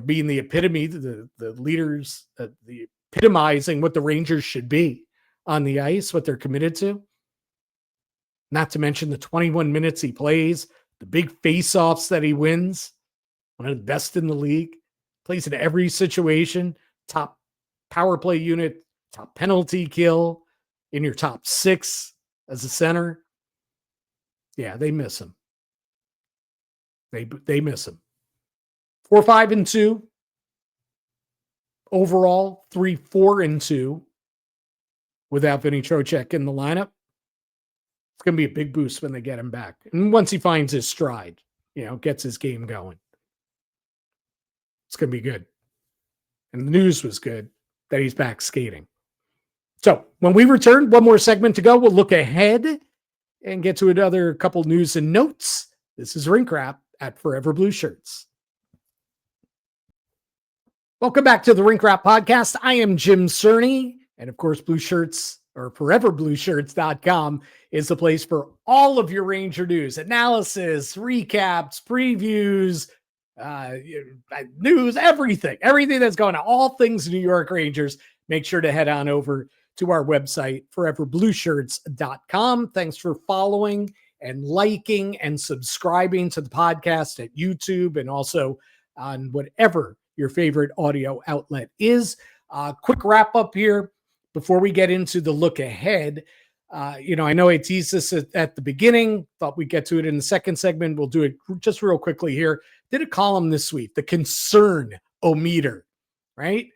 being the epitome, the leaders, the epitomizing what the Rangers should be on the ice, what they're committed to. Not to mention the 21 minutes he plays, the big face-offs that he wins, one of the best in the league, plays in every situation, top power play unit, top penalty kill, in your top 6 as a center. Yeah, they miss him. They miss him. 4-5-2 overall, 3-4-2 without Vinny Trocheck in the lineup. It's going to be a big boost when they get him back. And once he finds his stride, gets his game going, it's going to be good. And the news was good that he's back skating. So when we return, one more segment to go. We'll look ahead and get to another couple news and notes. This is Rink Wrap at Forever Blueshirts. Welcome back to the Rink Wrap Podcast. I am Jim Cerny. And of course, Blueshirts or foreverblueshirts.com is the place for all of your Ranger news, analysis, recaps, previews, news, everything that's going on, all things New York Rangers. Make sure to head on over to our website, foreverblueshirts.com. Thanks for following and liking and subscribing to the podcast at YouTube and also on whatever your favorite audio outlet is. Quick wrap up here before we get into the look ahead. I know I teased this at the beginning, thought we'd get to it in the second segment. We'll do it just real quickly here. Did a column this week, the concern-o-meter, right?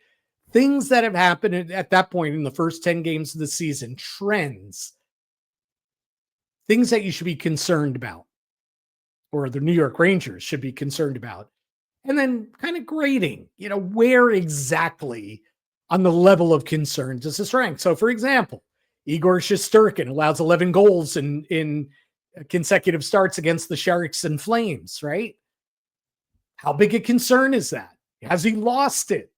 Things that have happened at that point in the first 10 games of the season, trends, things that you should be concerned about, or the New York Rangers should be concerned about. And then kind of grading, where exactly on the level of concern does this rank? So, for example, Igor Shesterkin allows 11 goals in consecutive starts against the Sharks and Flames, right? How big a concern is that? Has he lost it?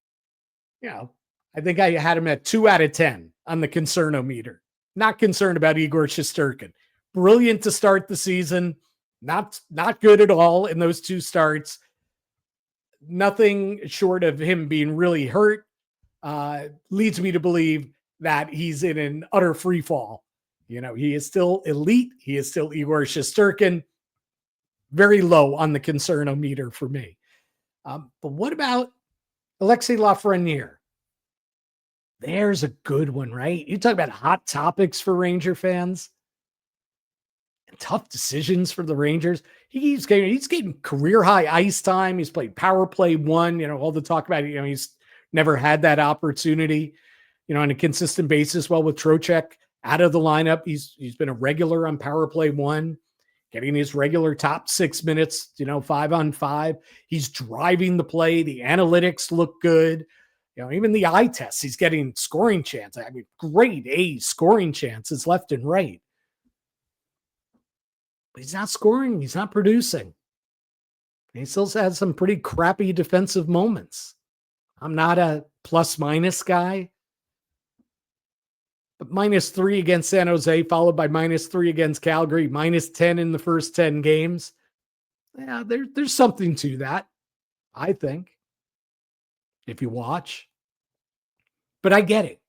I think I had him at 2 out of 10 on the concern-o-meter. Not concerned about Igor Shesterkin. Brilliant to start the season. Not good at all in those 2 starts. Nothing short of him being really hurt leads me to believe that he's in an utter free fall. He is still elite. He is still Igor Shesterkin. Very low on the concern-o-meter for me. But what about Alexis Lafrenière? There's a good one, right? You talk about hot topics for Ranger fans. Tough decisions for the Rangers. He's getting career high ice time. He's played power play 1, all the talk about it. He's never had that opportunity, on a consistent basis. Well, with Trocheck out of the lineup, he's been a regular on power play 1, getting his regular top 6 minutes, 5-on-5. He's driving the play. The analytics look good. Even the eye tests, he's getting scoring chances. I mean, grade A scoring chances left and right. But he's not scoring. He's not producing. He still has some pretty crappy defensive moments. I'm not a plus-minus guy. But -3 against San Jose, followed by -3 against Calgary, -10 in the first 10 games. Yeah, there's something to that, I think, if you watch. But I get it.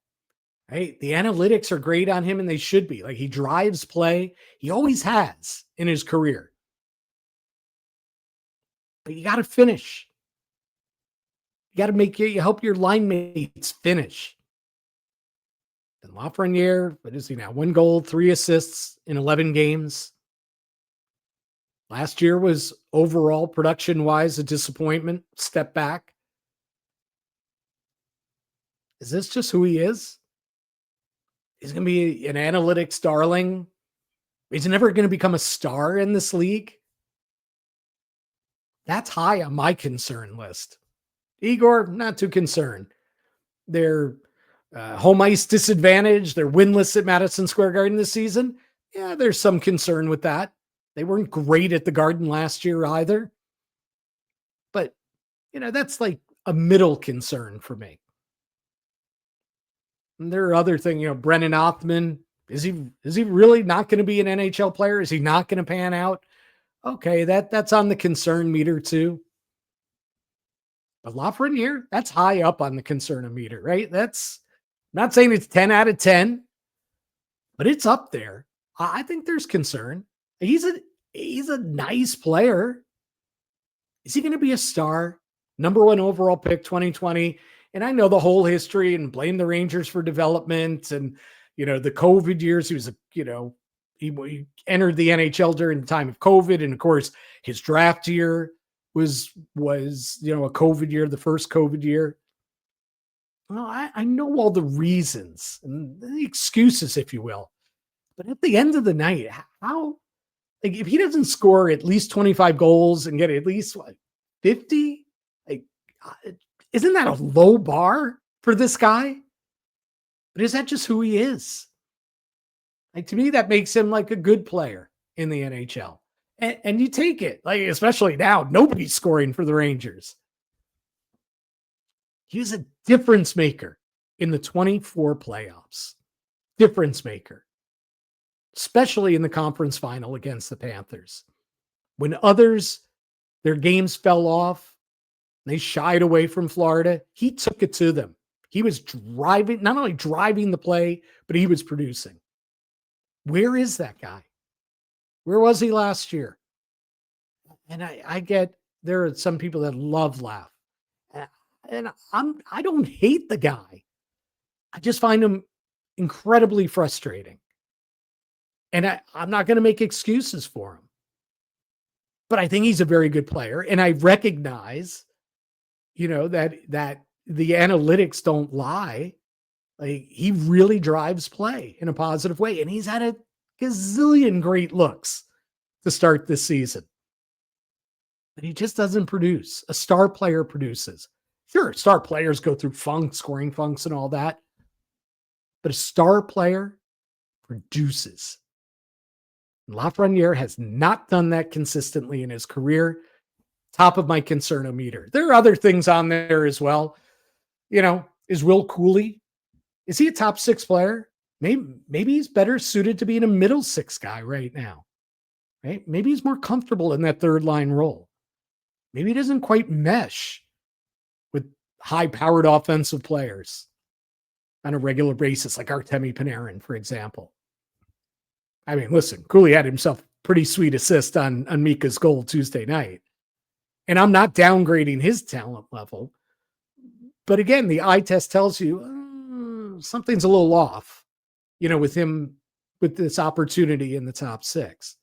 Right? The analytics are great on him, and they should be. Like, he drives play. He always has in his career. But you got to finish. You got to you help your line mates finish. And Lafrenière, what is he now? 1 goal, 3 assists in 11 games. Last year was overall production-wise a disappointment. Step back. Is this just who he is? He's going to be an analytics darling. He's never going to become a star in this league. That's high on my concern list. Igor, not too concerned. They're home ice disadvantage. They're winless at Madison Square Garden this season. Yeah, there's some concern with that. They weren't great at the Garden last year either. But, that's like a middle concern for me. And there are other things, Brennan Othman, is he really not going to be an NHL player? Is he not going to pan out? Okay, that's on the concern meter too. But Lafrenière, that's high up on the concern meter, right? I'm not saying it's 10 out of 10, but it's up there. I think there's concern. He's a nice player. Is he going to be a star? Number 1 overall pick 2020. And I know the whole history and blame the Rangers for development and, the COVID years. He was, he entered the NHL during the time of COVID. And of course, his draft year was a COVID year, the first COVID year. Well, I know all the reasons and the excuses, if you will. But at the end of the night, how, like, if he doesn't score at least 25 goals and get at least 50, like, isn't that a low bar for this guy? But is that just who he is? Like, to me, that makes him like a good player in the NHL. And you take it, like, especially now, nobody's scoring for the Rangers. He's a difference maker in the 24 playoffs. Difference maker. Especially in the conference final against the Panthers. When others, their games fell off, they shied away from Florida, he took it to them. He was driving, not only driving the play, but he was producing. Where is that guy? Where was he last year? And I get, there are some people that love Laugh. And I don't hate the guy. I just find him incredibly frustrating. And I'm not going to make excuses for him. But I think he's a very good player. And I recognize, that the analytics don't lie. Like, he really drives play in a positive way. And he's had a gazillion great looks to start this season. But he just doesn't produce. A star player produces. Sure, star players go through scoring funks and all that. But a star player produces. Lafrenière has not done that consistently in his career. Top of my concernometer. There are other things on there as well. Is Will Cuylle, is he a top 6 player? Maybe he's better suited to being a middle 6 guy right now. Right? Maybe he's more comfortable in that third line role. Maybe he doesn't quite mesh with high-powered offensive players on a regular basis, like Artemi Panarin, for example. I mean, listen, Cuylle had himself pretty sweet assist on Mika's goal Tuesday night. And I'm not downgrading his talent level. But again, the eye test tells you something's a little off, with him, with this opportunity in the top 6.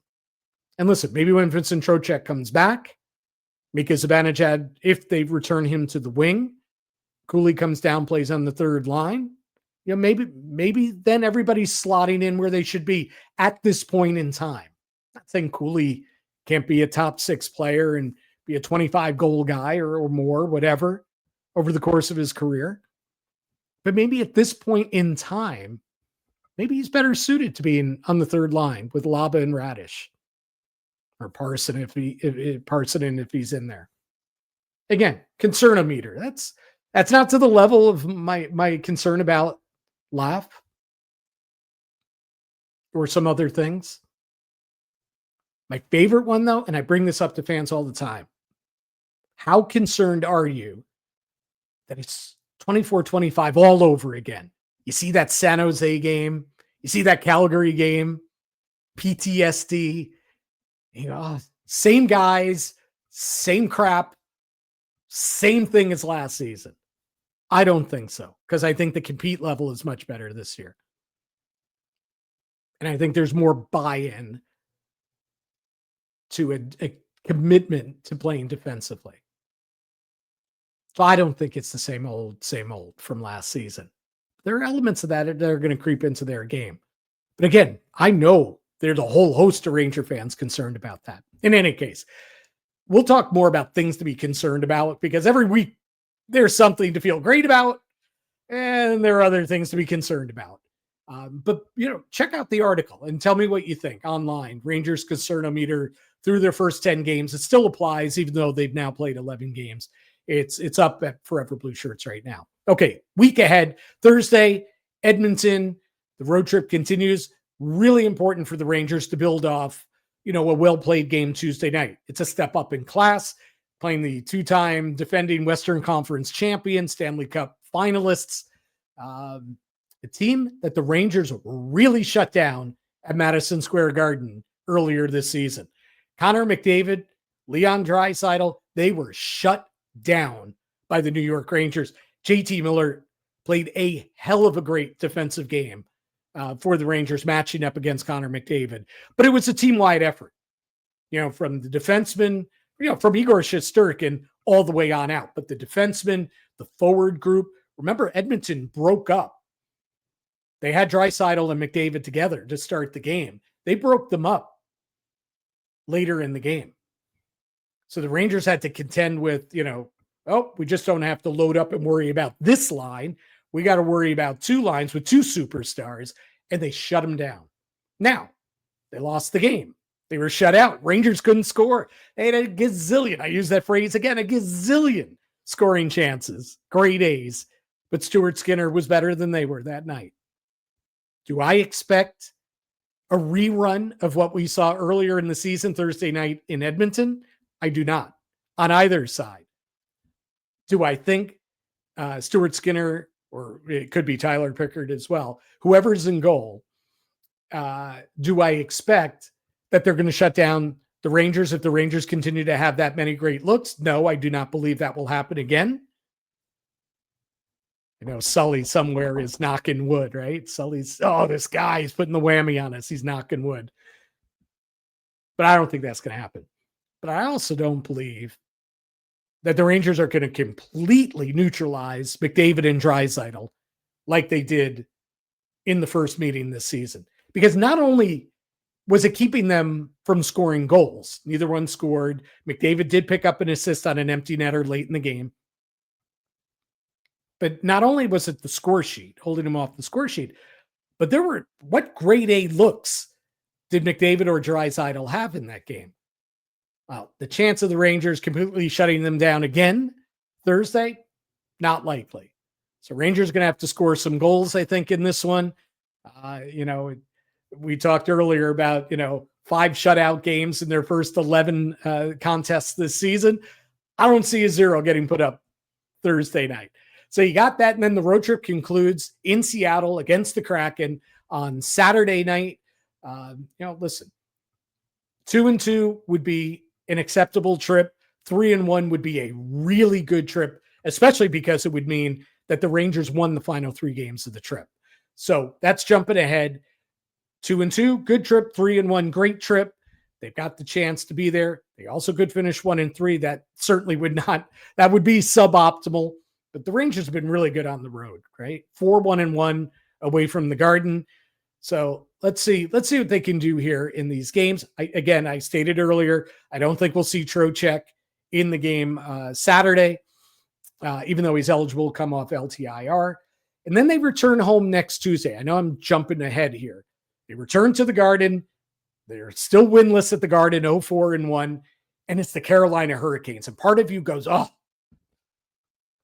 And listen, maybe when Vincent Trocheck comes back, Mika Zibanejad, if they return him to the wing, Cuylle comes down, plays on the third line. Maybe then everybody's slotting in where they should be at this point in time. I'm not saying Cuylle can't be a top 6 player and be a 25 goal guy or more, whatever, over the course of his career. But maybe at this point in time, maybe he's better suited to being on the third line with Laba and Radish. Or Parson if he's in there. Again, concernometer. That's not to the level of my concern about Laugh or some other things. My favorite one, though, and I bring this up to fans all the time. How concerned are you that it's 24-25 all over again? You see that San Jose game, you see that Calgary game, PTSD, same guys, same crap, same thing as last season. I don't think so, because I think the compete level is much better this year. And I think there's more buy-in to a commitment to playing defensively. So I don't think it's the same old from last season. There are elements of that that are going to creep into their game. But again, I know there's a whole host of Ranger fans concerned about that. In any case, we'll talk more about things to be concerned about, because every week there's something to feel great about and there are other things to be concerned about. But check out the article and tell me what you think online. Rangers Concernometer through their first 10 games. It still applies, even though they've now played 11 games. It's up at Forever Blueshirts right now. Okay, week ahead, Thursday, Edmonton. The road trip continues. Really important for the Rangers to build off, a well-played game Tuesday night. It's a step up in class, playing the 2-time defending Western Conference champion, Stanley Cup finalists. The team that the Rangers really shut down at Madison Square Garden earlier this season. Connor McDavid, Leon Draisaitl, they were shut down by the New York Rangers. JT Miller played a hell of a great defensive game for the Rangers matching up against Connor McDavid. But it was a team-wide effort, from the defenseman, from Igor Shesterkin all the way on out. But the defenseman, the forward group, remember Edmonton broke up. They had Draisaitl and McDavid together to start the game. They broke them up later in the game. So the Rangers had to contend with, we just don't have to load up and worry about this line. We got to worry about two lines with two superstars, and they shut them down. Now, they lost the game. They were shut out. Rangers couldn't score. They had a gazillion. I use that phrase again, a gazillion scoring chances. Great A's. But Stuart Skinner was better than they were that night. Do I expect a rerun of what we saw earlier in the season, Thursday night in Edmonton? I do not, on either side. Do I think Stuart Skinner, or it could be Tyler Pickard as well, whoever's in goal, do I expect that they're going to shut down the Rangers if the Rangers continue to have that many great looks? No, I do not believe that will happen again. Sully somewhere is knocking wood, right? Sully's, this guy is putting the whammy on us. He's knocking wood. But I don't think that's going to happen. But I also don't believe that the Rangers are going to completely neutralize McDavid and Draisaitl like they did in the first meeting this season. Because not only was it keeping them from scoring goals, neither one scored. McDavid did pick up an assist on an empty netter late in the game. But not only was it the score sheet, holding him off the score sheet, but there were, what grade A looks did McDavid or Draisaitl have in that game? Well, the chance of the Rangers completely shutting them down again Thursday, not likely. So Rangers going to have to score some goals, I think, in this one. We talked earlier about, 5 shutout games in their first 11 contests this season. I don't see a 0 getting put up Thursday night. So you got that, and then the road trip concludes in Seattle against the Kraken on Saturday night. Listen, 2-2 would be an acceptable trip. 3-1 would be a really good trip, especially because it would mean that the Rangers won the final 3 games of the trip. So that's jumping ahead. 2-2, good trip. 3-1, great trip. They've got the chance to be there. They also could finish 1-3. That certainly would be suboptimal. But the Rangers have been really good on the road, right? 4-1-1 away from the Garden. So let's see what they can do here in these games. I stated earlier, I don't think we'll see Trocheck in the game Saturday, even though he's eligible to come off LTIR. And then they return home next Tuesday. I know I'm jumping ahead here. They return to the Garden. They're still winless at the Garden, 0-4-1, and it's the Carolina Hurricanes. And part of you goes,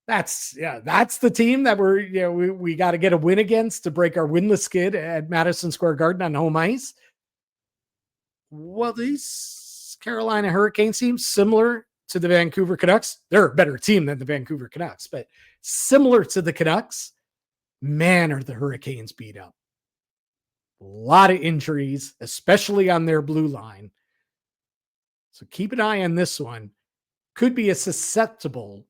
that's the team that we got to get a win against to break our winless skid at Madison Square Garden on home ice. Well, these Carolina Hurricanes seem similar to the Vancouver Canucks. They're a better team than the Vancouver Canucks, but similar to the Canucks. Man, are the Hurricanes beat up. A lot of injuries, especially on their blue line. So keep an eye on this one. Could be a susceptible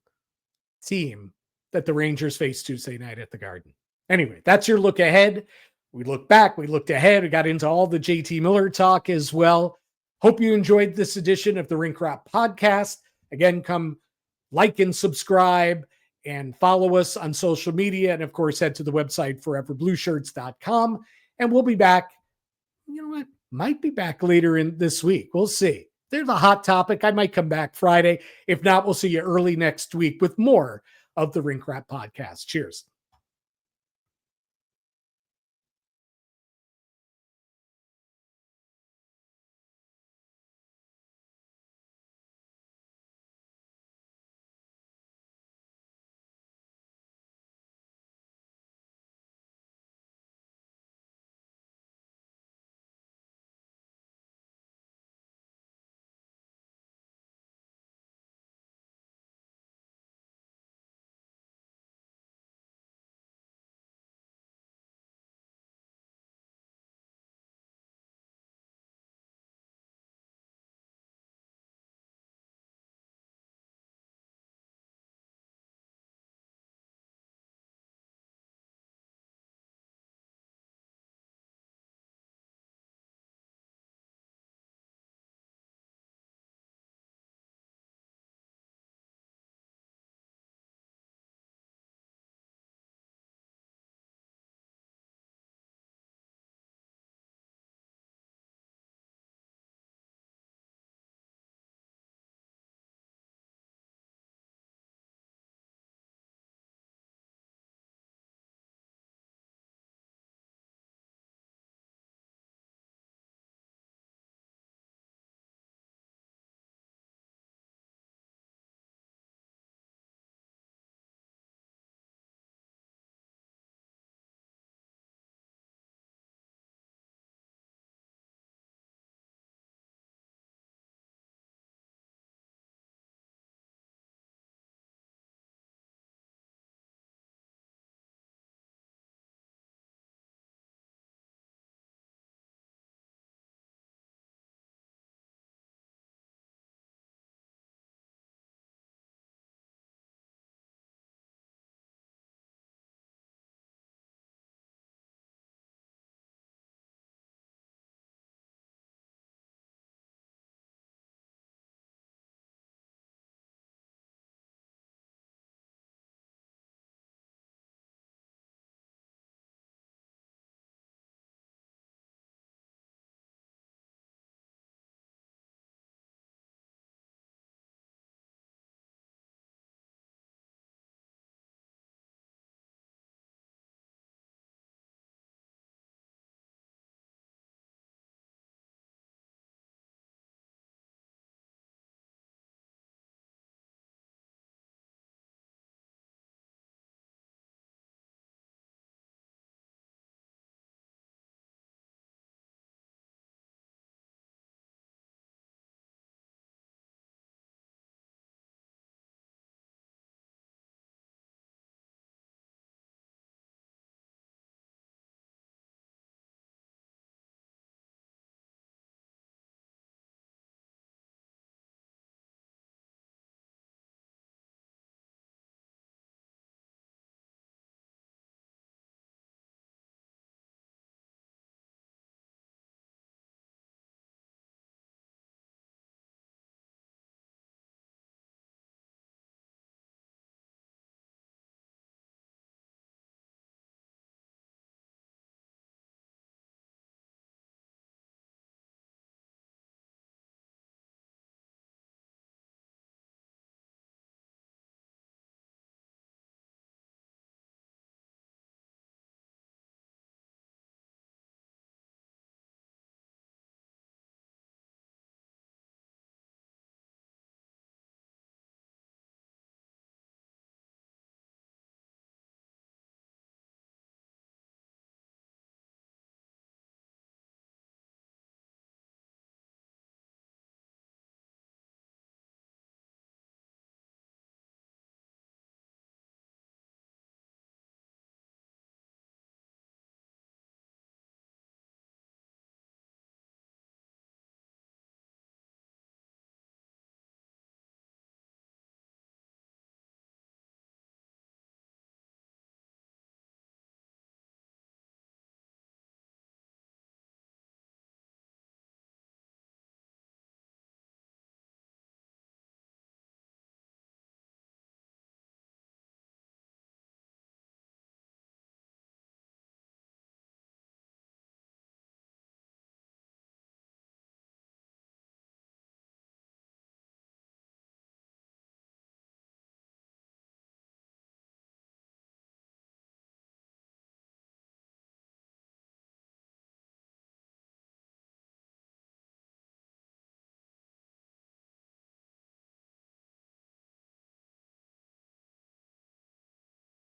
team that the Rangers face Tuesday night at the Garden. Anyway, that's your look ahead. We look back, we looked ahead, we got into all the JT Miller talk as well. Hope you enjoyed this edition of the Rink Wrap Podcast. Again, come like and subscribe and follow us on social media. And of course, head to the website foreverblueshirts.com. And we'll be back. You know what? Might be back later in this week. We'll see. There's a hot topic. I might come back Friday. If not, we'll see you early next week with more of the Rink Wrap Podcast. Cheers.